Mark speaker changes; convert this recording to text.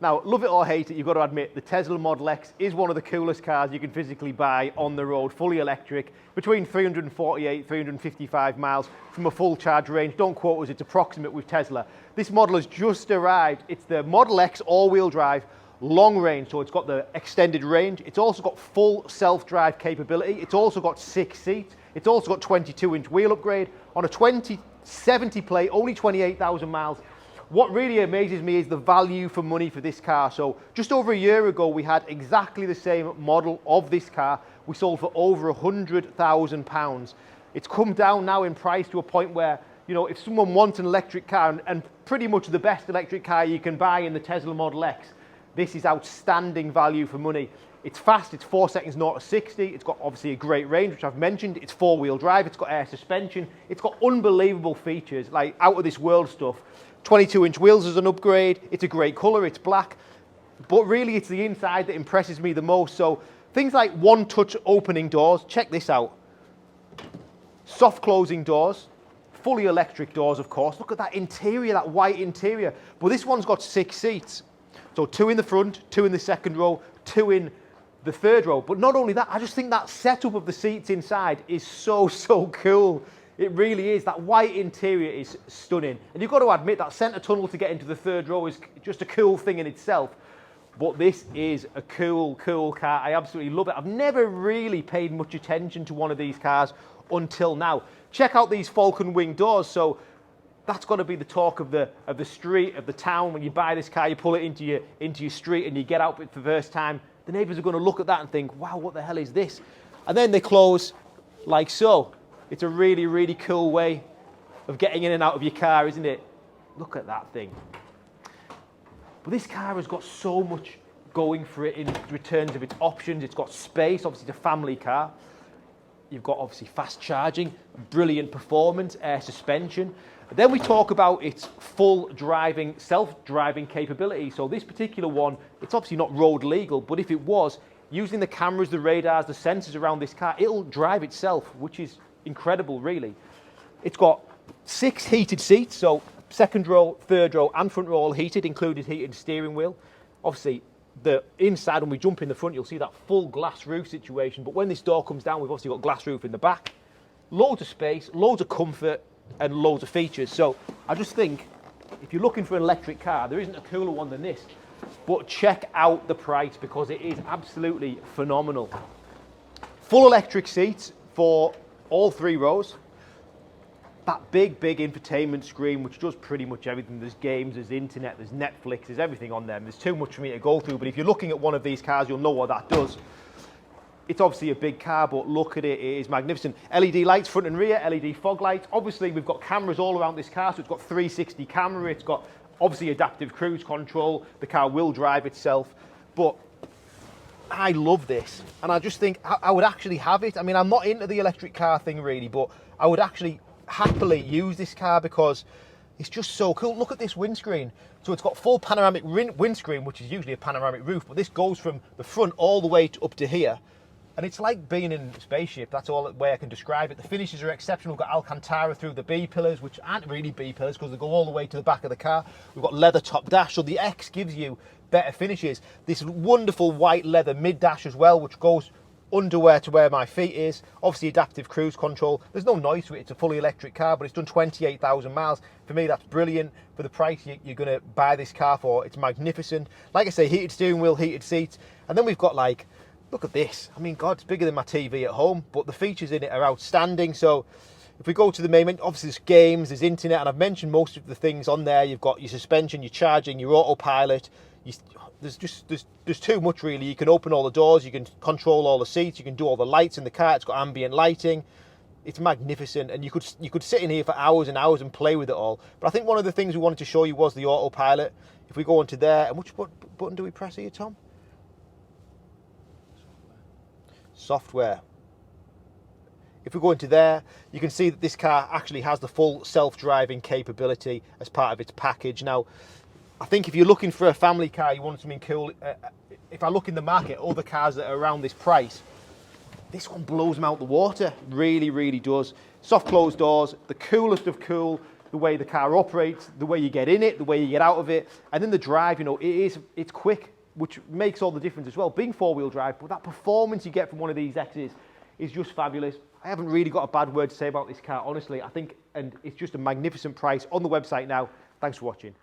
Speaker 1: Now, love it or hate it, you've got to admit, the Tesla Model X is one of the coolest cars you can physically buy on the road, fully electric, between 348, 355 miles from a full charge range. Don't quote us, it's approximate with Tesla. This model has just arrived. It's the Model X all-wheel drive, long range, so it's got the extended range. It's also got full self-drive capability. It's also got 6 seats. It's also got 22-inch wheel upgrade on a 2070 plate, only 28,000 miles. What really amazes me is the value for money for this car. So just over a year ago, we had exactly the same model of this car. We sold for over £100,000. It's come down now in price to a point where, you know, if someone wants an electric car, and pretty much the best electric car you can buy in the Tesla Model X, this is outstanding value for money. It's fast, it's 4 seconds 0 to 60. It's got obviously a great range, which I've mentioned. It's 4-wheel drive, it's got air suspension. It's got unbelievable features, like out of this world stuff. 22-inch wheels as an upgrade. It's a great color, it's black. But really it's the inside that impresses me the most. So things like one-touch opening doors, check this out. Soft closing doors, fully electric doors, of course. Look at that interior, that white interior. But this one's got 6 seats. So 2 in the front, 2 in the second row, 2 in the third row. But not only that, I just think that setup of the seats inside is so cool. It really is. That white interior is stunning. And you've got to admit that centre tunnel to get into the third row is just a cool thing in itself. But this is a cool car. I absolutely love it. I've never really paid much attention to one of these cars until now. Check out these Falcon Wing doors. So that's got to be the talk of the street, of the town. When you buy this car, you pull it into your street and you get out for the first time. The neighbours are going to look at that and think, wow, what the hell is this? And then they close like so. It's a really cool way of getting in and out of your car, isn't it? Look at that thing. But this car has got so much going for it in terms of its options. It's got space, obviously it's a family car. You've got obviously fast charging, brilliant performance, air suspension. Then we talk about its full driving, self-driving capability. So this particular one, it's obviously not road legal, but if it was, using the cameras, the radars, the sensors around this car, it'll drive itself, which is incredible, really. It's got 6 heated seats, so second row, third row, and front row all heated, included heated steering wheel. Obviously, the inside, when we jump in the front, you'll see that full glass roof situation. But when this door comes down, we've obviously got glass roof in the back. Loads of space, loads of comfort, and loads of features. So I just think, if you're looking for an electric car, there isn't a cooler one than this. But check out the price, because it is absolutely phenomenal. Full electric seats for all 3 rows. That big infotainment screen, which does pretty much everything. There's games, there's internet, there's Netflix, there's everything on them. There's too much for me to go through, but if you're looking at one of these cars, you'll know what that does. It's obviously a big car, but look at it, it is magnificent. LED lights front and rear, LED fog lights. Obviously, we've got cameras all around this car, so it's got 360 camera, it's got obviously adaptive cruise control, the car will drive itself, but I love this, and I just think I would actually have it. I mean, I'm not into the electric car thing really, but I would actually happily use this car because it's just so cool. Look at this windscreen. So it's got full panoramic windscreen, which is usually a panoramic roof, but this goes from the front all the way up to here. And it's like being in a spaceship. That's all the way I can describe it. The finishes are exceptional. We've got Alcantara through the B-pillars, which aren't really B-pillars because they go all the way to the back of the car. We've got leather top dash, so the X gives you better finishes. This wonderful white leather mid-dash as well, which goes underwear to where my feet is. Obviously adaptive cruise control. There's no noise to it. It's a fully electric car, but it's done 28,000 miles. For me, that's brilliant. For the price you're going to buy this car for, it's magnificent. Like I say, heated steering wheel, heated seats. And then we've got like, look at this. I mean, God, it's bigger than my TV at home, but the features in it are outstanding. So if we go to the main menu, obviously there's games, there's internet, and I've mentioned most of the things on there. You've got your suspension, your charging, your autopilot. There's too much really. You can open all the doors, you can control all the seats, you can do all the lights in the car. It's got ambient lighting. It's magnificent, and you could sit in here for hours and hours and play with it all. But I think one of the things we wanted to show you was the autopilot. If we go into there, and which button do we press here, Tom? Software. If we go into there, you can see that this car actually has the full self-driving capability as part of its package. Now, I think if you're looking for a family car, you want something cool. If I look in the market, all the cars that are around this price, this one blows them out the water. Really, really does. Soft closed doors, the coolest of cool. the way the car operates, the way you get in it, the way you get out of it, and then the drive, you know, it's quick, which makes all the difference as well. Being four-wheel drive, but that performance you get from one of these X's is just fabulous. I haven't really got a bad word to say about this car, honestly. I think, and it's just a magnificent price on the website now. Thanks for watching.